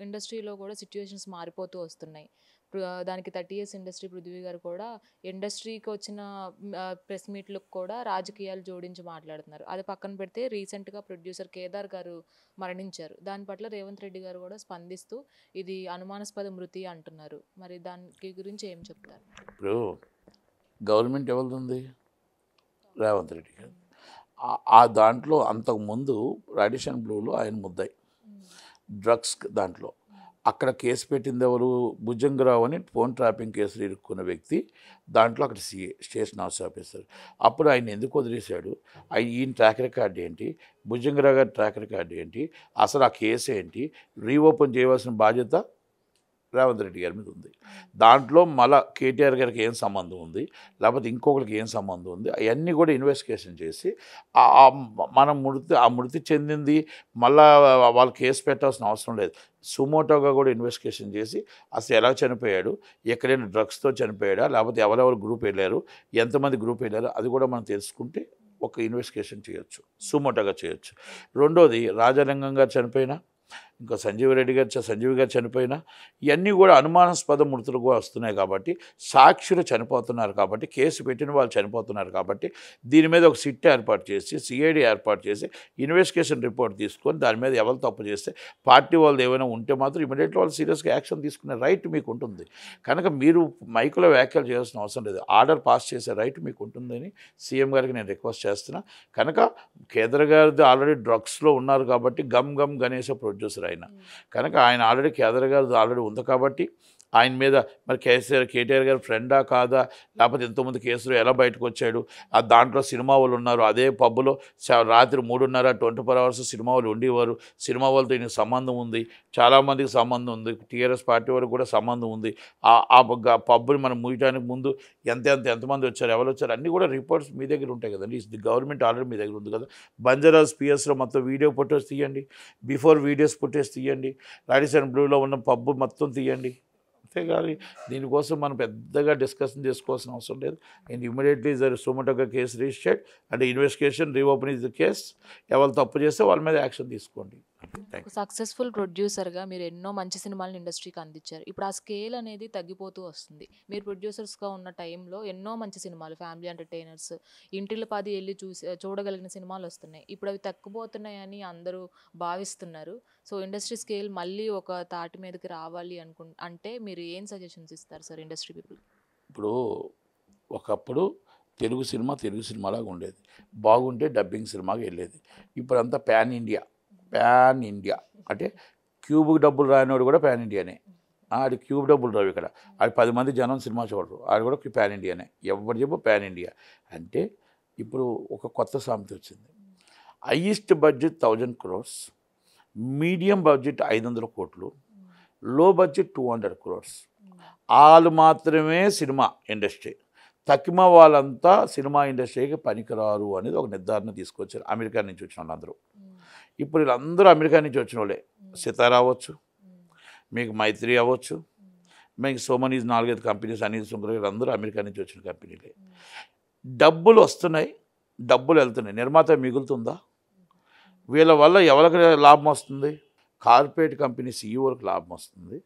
ఇండస్ట్రీలో కూడా సిట్యుయేషన్స్ మారిపోతూ వస్తున్నాయి. దానికి 30 ఇయర్స్ ఇండస్ట్రీ పృథ్వీ గారు కూడా ఇండస్ట్రీకి వచ్చిన ప్రెస్ మీట్లకు కూడా రాజకీయాలు జోడించి మాట్లాడుతున్నారు. అది పక్కన పెడితే రీసెంట్గా ప్రొడ్యూసర్ కేదార్ గారు మరణించారు. దాని పట్ల రేవంత్ రెడ్డి గారు కూడా స్పందిస్తూ ఇది అనుమానాస్పద మృతి అంటున్నారు. మరి దానికి గురించి ఏం చెప్తారు? ఇప్పుడు గవర్నమెంట్ ఎవరిది? రేవంత్ రెడ్డి గారు. ఆ దాంట్లో అంతకుముందు రాడిషన్ బ్లూలో ఆయన ముద్దాయి, డ్రగ్స్ దాంట్లో. అక్కడ కేసు పెట్టింది ఎవరు? భుజంగరావు అని ఫోన్ ట్రాపింగ్ కేసులు ఇరుక్కున్న వ్యక్తి. దాంట్లో అక్కడ సిఏ, స్టేషన్ హౌస్ ఆఫీసర్. అప్పుడు ఆయన ఎందుకు వదిలేశాడు? ఈయన ట్రాక్ రికార్డ్ ఏంటి? భుజంగరావు గారి ట్రాక్ రికార్డ్ ఏంటి? అసలు ఆ కేసు ఏంటి? రీఓపెన్ చేయవలసిన బాధ్యత రేవంత్ రెడ్డి గారి మీద ఉంది. దాంట్లో మళ్ళా కేటీఆర్ గారికి ఏం సంబంధం ఉంది, లేకపోతే ఇంకొకరికి ఏం సంబంధం ఉంది, అవన్నీ కూడా ఇన్వెస్టిగేషన్ చేసి మనం మృతి చెందింది మళ్ళా వాళ్ళు కేసు పెట్టాల్సిన అవసరం లేదు. సుమోటోగా కూడా ఇన్వెస్టిగేషన్ చేసి అసలు ఎలా చనిపోయాడు, ఎక్కడైనా డ్రగ్స్తో చనిపోయాడా, లేకపోతే ఎవరెవరు గ్రూప్ వెళ్ళారు, ఎంతమంది గ్రూప్ వెళ్ళారు, అది కూడా మనం తెలుసుకుంటే ఒక ఇన్వెస్టిగేషన్ చేయొచ్చు, సుమోటోగా చేయొచ్చు. రెండోది రాజాలింగం గారు చనిపోయినా, ఇంకా సంజీవ్ గారు చనిపోయినా ఇవన్నీ కూడా అనుమానాస్పద మృతులుగా వస్తున్నాయి. కాబట్టి సాక్షులు చనిపోతున్నారు, కాబట్టి కేసు పెట్టిన వాళ్ళు చనిపోతున్నారు. కాబట్టి దీని మీద ఒక సిట్ ఏర్పాటు చేసి, సిఐడి ఏర్పాటు చేసి ఇన్వెస్టిగేషన్ రిపోర్ట్ తీసుకొని దాని మీద ఎవరు తప్పు చేస్తే పార్టీ వాళ్ళు ఏమైనా ఉంటే మాత్రం ఇమీడియట్గా వాళ్ళు సీరియస్గా యాక్షన్ తీసుకునే రైట్ మీకు ఉంటుంది. కనుక మీరు మైకులో వ్యాఖ్యలు చేయాల్సిన అవసరం లేదు. ఆర్డర్ పాస్ చేసే రైట్ మీకు ఉంటుందని సీఎం గారికి నేను రిక్వెస్ట్ చేస్తున్నా. కనుక కేంద్ర గారిది ఆల్రెడీ డ్రగ్స్లో ఉన్నారు కాబట్టి గమ్ గణేష్ ప్రొడ్యూసర్ ఆయన. కనుక ఆయన ఆల్రెడీ కేదార్ గారు ఆల్రెడీ ఉంది కాబట్టి ఆయన మీద మరి కేటీఆర్ గారు ఫ్రెండా కాదా, లేకపోతే ఎంతోమంది కేసులు ఎలా బయటకు వచ్చాడు, దాంట్లో సినిమా వాళ్ళు ఉన్నారు. అదే పబ్బులో రాత్రి 3:30 24 hours సినిమా వాళ్ళు ఉండేవారు. సినిమా వాళ్ళతో ఈయనకు సంబంధం ఉంది, చాలామందికి సంబంధం ఉంది, టీఆర్ఎస్ పార్టీ వరకు కూడా సంబంధం ఉంది. ఆ పబ్బుని మనం ముయ్యడానికి ముందు ఎంతమంది వచ్చారు, ఎవరు వచ్చారు, అన్నీ కూడా రిపోర్ట్స్ మీ దగ్గర ఉంటాయి కదండి. గవర్నమెంట్ ఆల్రెడీ మీ దగ్గర ఉంది కదా. బంజారాస్ పిఎస్లో మొత్తం వీడియో ఫొటోస్ తీయండి, బిఫోర్ వీడియోస్ ఫుటేజ్ తీయండి, రాడిసన్ బ్లూలో ఉన్న పబ్బు మొత్తం తీయండి. అంతేగాని దీనికోసం మనం పెద్దగా డిస్కషన్ చేసుకోవాల్సిన అవసరం లేదు. అండ్ ఇమీడియట్లీ సుమోటోగా కేసు రిజిస్టర్డ్ అంటే investigation reopen is the case. ఎవరు తప్పు చేస్తే వాళ్ళ మీద యాక్షన్ తీసుకోండి. సక్సెస్ఫుల్ ప్రొడ్యూసర్గా మీరు ఎన్నో మంచి సినిమాలను ఇండస్ట్రీకి అందించారు. ఇప్పుడు ఆ స్కేల్ అనేది తగ్గిపోతూ వస్తుంది. మీరు ప్రొడ్యూసర్స్గా ఉన్న టైంలో ఎన్నో మంచి సినిమాలు, ఫ్యామిలీ ఎంటర్టైనర్స్, ఇంటిల పాది వెళ్ళి చూడగలిగిన సినిమాలు వస్తున్నాయి. ఇప్పుడు అవి తగ్గిపోతున్నాయని అందరూ భావిస్తున్నారు. సో ఇండస్ట్రీ స్కేల్ మళ్ళీ ఒక తాటి మీదకి రావాలి అంటే మీరు ఏం సజెషన్స్ ఇస్తారు సార్ ఇండస్ట్రీ పీపుల్? ఇప్పుడు ఒకప్పుడు తెలుగు సినిమాలాగా ఉండేది, బాగుంటే డబ్బింగ్ సినిమాగా వెళ్ళేది. ఇప్పుడంతా ప్యాన్ ఇండియా అంటే క్యూబ్కి డబ్బులు రానివాడు కూడా ప్యాన్ ఇండియానే. ఆడి క్యూబ్ డబ్బులు రావు ఇక్కడ, ఆడి 10 మంది జనం సినిమా చూడరు, ఆడు కూడా ప్యాన్ ఇండియానే. ఎవరు చెప్పు ప్యాన్ ఇండియా అంటే. ఇప్పుడు ఒక కొత్త సామెత వచ్చింది, highest budget 1000 crores, medium budget 500 కోట్లు, లో బడ్జెట్ 200 crores. వాళ్ళు మాత్రమే సినిమా ఇండస్ట్రీ, తక్కిమ వాళ్ళంతా సినిమా ఇండస్ట్రీకి పనికిరారు అనేది ఒక నిర్ధారణ తీసుకొచ్చారు అమెరికా నుంచి వచ్చిన వాళ్ళందరూ. ఇప్పుడు వీళ్ళందరూ అమెరికా నుంచి వచ్చిన వాళ్ళే. సితారా అవ్వచ్చు, మీకు మైత్రి అవ్వచ్చు, మీకు సోమనీస్ 4-5 కంపెనీస్, అనిల్ సుంకర్ అందరూ అమెరికా నుంచి వచ్చిన కంపెనీలే. డబ్బులు వస్తున్నాయి, డబ్బులు వెళ్తున్నాయి, నిర్మాత మిగులుతుందా? వీళ్ళ వల్ల ఎవరికి లాభం వస్తుంది? కార్పొరేట్ కంపెనీ సీఈఓలకు లాభం వస్తుంది,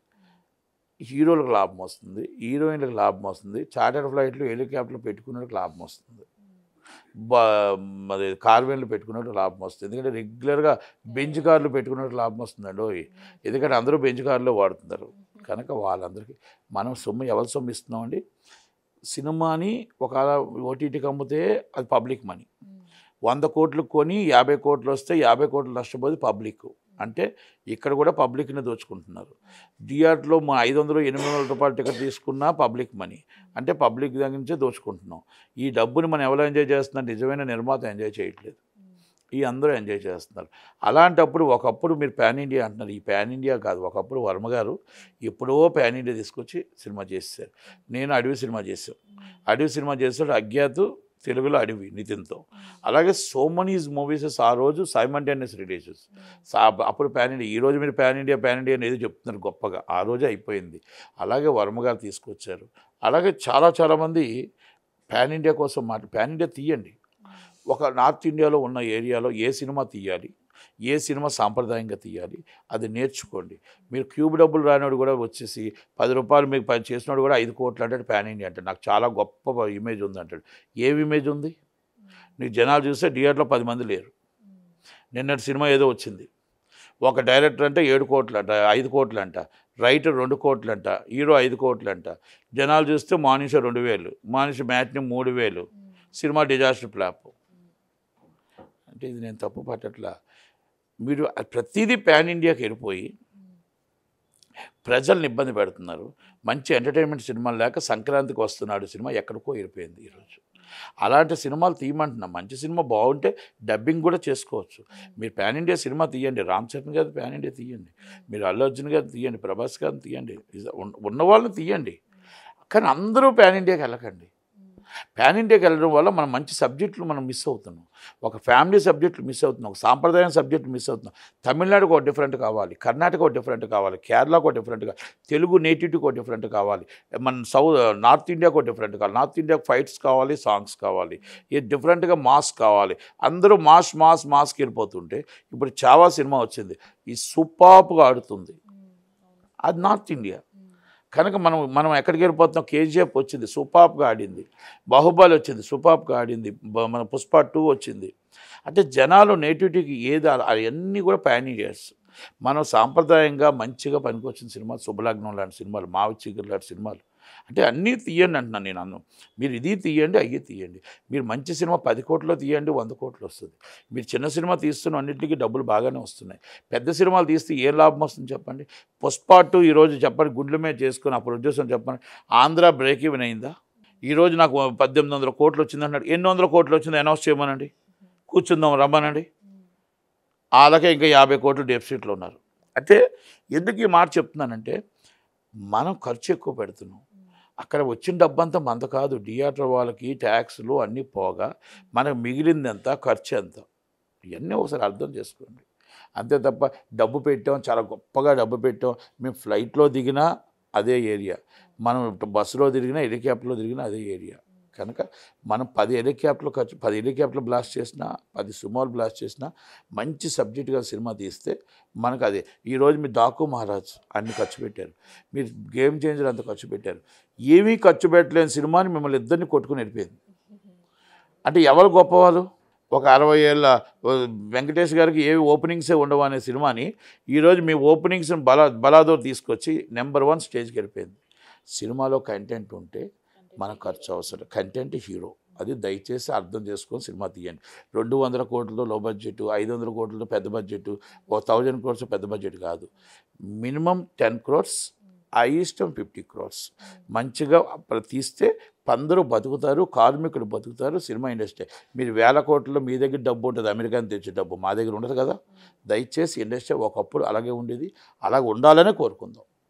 హీరోలకు లాభం వస్తుంది, హీరోయిన్లకు లాభం వస్తుంది, చార్టర్డ్ ఫ్లైట్లు హెలికాప్టర్లు పెట్టుకున్నట్టు లాభం వస్తుంది, మరి కార్వేన్లు పెట్టుకున్నట్టు లాభం వస్తుంది. ఎందుకంటే రెగ్యులర్గా బెంచ్ కార్లు పెట్టుకున్నట్టు లాభం వస్తుందండి. ఎందుకంటే అందరూ బెంచ్ కార్లో వాడుతున్నారు. కనుక వాళ్ళందరికీ మనం సొమ్ము ఎవరు సొమ్ము ఇస్తున్నామండి? సినిమాని ఒక ఓటీటీకి అమ్మితే అది పబ్లిక్ మనీ. 100 కోట్లు కొని 50 కోట్లు వస్తే 50 కోట్లు నష్టపోతే పబ్లిక్. అంటే ఇక్కడ కూడా పబ్లిక్ని దోచుకుంటున్నారు. థియేటర్లో మా 500-800 రూపాయల టికెట్ తీసుకున్నా పబ్లిక్ మనీ, అంటే పబ్లిక్ దగ్గర నుంచే దోచుకుంటున్నాం. ఈ డబ్బుని మనం ఎవరు ఎంజాయ్ చేస్తున్నారు? నిజమైన నిర్మాత ఎంజాయ్ చేయట్లేదు, ఈ అందరూ ఎంజాయ్ చేస్తున్నారు. అలాంటప్పుడు ఒకప్పుడు మీరు ప్యాన్ ఇండియా అంటున్నారు, ఈ ప్యాన్ ఇండియా కాదు. ఒకప్పుడు వర్మ గారు ఎప్పుడో ప్యాన్ ఇండియా తీసుకొచ్చి సినిమా చేశారు. నేను అడవి సినిమా చేశాడు, అజ్ఞాత్ తెలుగులో అడవి నితిన్తో. అలాగే సో మెనీ మూవీస్ ఆ రోజు సైమల్టేనియస్ రిలీజెస్. అప్పుడు ప్యాన్ ఇండియా. ఈరోజు మీరు ప్యాన్ ఇండియా అనేది చెప్తున్నారు గొప్పగా, ఆ రోజే అయిపోయింది. అలాగే వర్మ గారు తీసుకొచ్చారు. అలాగే చాలామంది ప్యాన్ ఇండియా కోసం ప్యాన్ ఇండియా తీయండి. ఒక నార్త్ ఇండియాలో ఉన్న ఏరియాలో ఏ సినిమా తీయాలి, ఏ సినిమా సాంప్రదాయంగా తీయాలి అది నేర్చుకోండి. మీరు క్యూబ్ డబ్బులు రానివాడు కూడా వచ్చేసి ₹10 మీకు పని చేసినోడు కూడా 5 కోట్లు అంటాడు, పాన్ ఇండియా అంటాడు. నాకు చాలా గొప్ప ఇమేజ్ ఉంది అంటాడు. ఏం ఇమేజ్ ఉంది? నీకు జనాలు చూస్తే థియేటర్లో 10 మంది లేరు. నిన్నటి సినిమా ఏదో వచ్చింది, ఒక డైరెక్టర్ అంటే 7 కోట్లు అంట, 5 కోట్లు అంట, రైటర్ 2 కోట్లు అంట, హీరో 5 కోట్లు అంట. జనాలు చూస్తే morning show 2000, morning show matinee 3000, cinema disaster flop. అంటే ఇది నేను తప్పు పట్టట్లా. మీరు ప్రతిదీ పాన్ ఇండియాకి వెళ్ళిపోయి ప్రజల్ని ఇబ్బంది పెడుతున్నారు. మంచి ఎంటర్టైన్మెంట్ సినిమాలు లేక సంక్రాంతికి వస్తున్నాడు సినిమా ఎక్కడికో వెళ్ళిపోయింది ఈరోజు. అలాంటి సినిమాలు తీయమంటున్నాం. మంచి సినిమా బాగుంటే డబ్బింగ్ కూడా చేసుకోవచ్చు. మీరు పాన్ ఇండియా సినిమా తీయండి, రామ్ చరణ్ గారు పాన్ ఇండియా తీయండి, మీరు అల్లు అర్జున్ గారు తీయండి, ప్రభాస్ గారిని తీయండి, ఉన్న వాళ్ళని తీయండి. కానీ అందరూ పాన్ ఇండియాకి వెళ్ళకండి. పాన్ ఇండియాకి వెళ్ళడం వల్ల మనం మంచి సబ్జెక్టులు మనం మిస్ అవుతున్నాం. ఒక ఫ్యామిలీ సబ్జెక్టులు మిస్ అవుతున్నాం, ఒక సాంప్రదాయం సబ్జెక్టులు మిస్ అవుతున్నాం. తమిళనాడుకు ఒక డిఫరెంట్ కావాలి, కర్ణాటక ఒక డిఫరెంట్ కావాలి, కేరళకు ఒక డిఫరెంట్ కావాలి, తెలుగు నేటివిటీకి ఒక డిఫరెంట్ కావాలి, మన నార్త్ ఇండియాకు ఒక డిఫరెంట్ కావాలి, నార్త్ ఇండియాకు ఫైట్స్ కావాలి, సాంగ్స్ కావాలి, ఇది డిఫరెంట్గా మాస్ కావాలి. అందరూ మాస్కి వెళ్ళిపోతుంటే ఇప్పుడు చావా సినిమా వచ్చింది, ఈ సూపర్గా ఆడుతుంది, అది నార్త్ ఇండియా. కనుక మనం ఎక్కడికి వెళ్ళిపోతున్నాం? కేజీఎఫ్ వచ్చింది, సూపర్గా ఆడింది. బాహుబలి వచ్చింది, సూపర్గా ఆడింది. మన పుష్ప 2 వచ్చింది. అంటే జనాలు నేటివిటీకి ఏది అవన్నీ కూడా పాన్ ఇండియాస్. మనం సాంప్రదాయంగా మంచిగా పనికొచ్చిన సినిమాలు, శుభలగ్నం లాంటి సినిమాలు, మావి చీకటి లాంటి సినిమాలు, అంటే అన్నీ తీయండి అంటున్నాను నేను. మీరు ఇది తీయండి, అయ్యి తీయండి. మీరు మంచి సినిమా 10 కోట్లు తీయండి, 100 కోట్లు వస్తుంది. మీరు చిన్న సినిమా తీస్తున్న అన్నింటికి డబ్బులు బాగానే వస్తున్నాయి. పెద్ద సినిమాలు తీస్తే ఏ లాభం వస్తుంది చెప్పండి? పుష్ప 2 ఈరోజు చెప్పండి, గుండెల మీద చేసుకుని ఆ ప్రొడ్యూసర్ చెప్పండి, ఆంధ్ర బ్రేక్ ఈవెన్ అయిందా? ఈరోజు నాకు 1800 కోట్లు వచ్చింది అన్నాడు. ఎన్ని వందల కోట్లు వచ్చిందో అనౌన్స్ చేయమనండి, కూర్చుందాం రమ్మనండి. అలాగే ఇంకా 50 కోట్లు డెఫిసిట్లో ఉన్నారు. అంటే ఎందుకు ఈ మాట చెప్తున్నానంటే, మనం ఖర్చు ఎక్కువ పెడుతున్నాం. అక్కడ వచ్చిన డబ్బంతా మంద కాదు, థియేటర్ వాళ్ళకి ట్యాక్స్లు అన్నీ పోగా మనకు మిగిలింది ఎంత, ఖర్చు ఎంత, ఇవన్నీ ఒకసారి అర్థం చేసుకోండి. అంతే తప్ప డబ్బు పెట్టాం, చాలా గొప్పగా డబ్బు పెట్టాం. మేము ఫ్లైట్లో దిగినా అదే ఏరియా, మనం బస్సులో తిరిగినా, హెలికాప్టర్లో తిరిగినా అదే ఏరియా. కనుక మనం 10 హెలికాప్టర్లు బ్లాస్ట్ చేసినా, 10 సుమోలు బ్లాస్ట్ చేసినా, మంచి సబ్జెక్టుగా సినిమా తీస్తే మనకు అదే. ఈరోజు మీరు డాకు మహారాజ్ అన్ని ఖర్చు పెట్టారు, మీరు గేమ్ చేంజర్ అంత ఖర్చు పెట్టారు, ఏమీ ఖర్చు పెట్టలేని సినిమాని మిమ్మల్ని ఇద్దరిని కొట్టుకుని వెళ్ళిపోయింది. అంటే ఎవరు గొప్పవాళ్ళు? ఒక 60 ఏళ్ళ వెంకటేష్ గారికి ఏవి ఓపెనింగ్సే ఉండవు అనే సినిమాని ఈరోజు మీ ఓపెనింగ్స్ని బలాదూర్ తీసుకొచ్చి నెంబర్ 1 స్టేజ్కి వెళ్ళిపోయింది. సినిమాలో కంటెంట్ ఉంటే మనకు ఖర్చు అవసరం, కంటెంట్ హీరో. అది దయచేసి అర్థం చేసుకొని సినిమా తీయండి. 200 కోట్లతో లో బడ్జెట్, 500 కోట్లతో పెద్ద బడ్జెట్, 1000 crores పెద్ద బడ్జెట్ కాదు. మినిమం 10 crores, ఇష్టం 50 crores మంచిగా తీస్తే అందరూ బతుకుతారు, కార్మికులు బతుకుతారు, సినిమా ఇండస్ట్రీ. మీరు 1000 కోట్లలో మీ దగ్గర డబ్బు ఉంటుంది, అమెరికాని తెచ్చే డబ్బు మా దగ్గర ఉండదు కదా. దయచేసి ఇండస్ట్రీ ఒకప్పుడు అలాగే ఉండేది, అలాగే ఉండాలనే కోరుకుందాం.